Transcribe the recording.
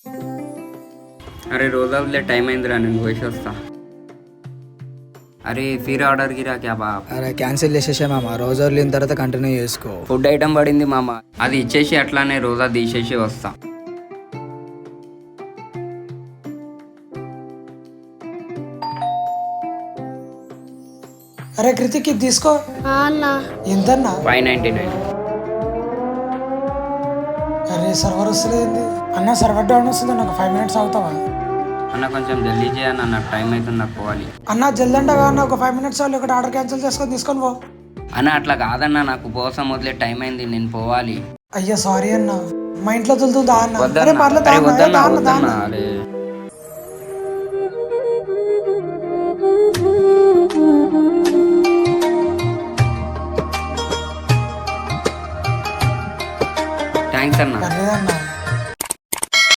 अरे रोज़ा उतले टाइम अయిందిరా నేను పోయి వస్తా. అరే ఫిర్ ఆర్డర్ గిరా క్యా బాప్. అరే క్యాన్సిల్ చేసేసే మామ, రోజు వెళ్ళిన తర్వాత కంటిన్యూ చేసుకో. ఫుడ్ ఐటమ్ పడింది మామ, అది ఇచ్చేసి అట్లానే రోజా తీసేసి వస్తా. అరే కృతిక్ ఇది తీసుకో. అన్నా ఎంతన్నా? 599. అరే సర్వర్ వస్తలేదు అన్న, సర్వర్ డౌన్ వస్తుంది, నాకు 5 minutes అవుతావా అన్న కొంచెం జల్దీ చేయన్న, నాకు టైం అవుతుంది, నాకు పోవాలి. అన్న జల్దండగా అన్న, ఒక 5 minutes చాలు, ఒకటి ఆర్డర్ క్యాన్సిల్ చేసుకొని తీసుకొని పో. అన్న అట్లా కాదన్న, నాకు కోసం వదిలే టైం అయింది, నేను పోవాలి. అయ్యా సారీ అన్న, మా ఇంట్లో దులుతుందా అన్న? అరే వద్దన్న, పర్లేదు అరే దా అన్న, వద్దన్న, దా అన్న, దా వద్దన్న, అన్న. అరే థ్యాంక్స్ అన్న. పర్లేదన్న.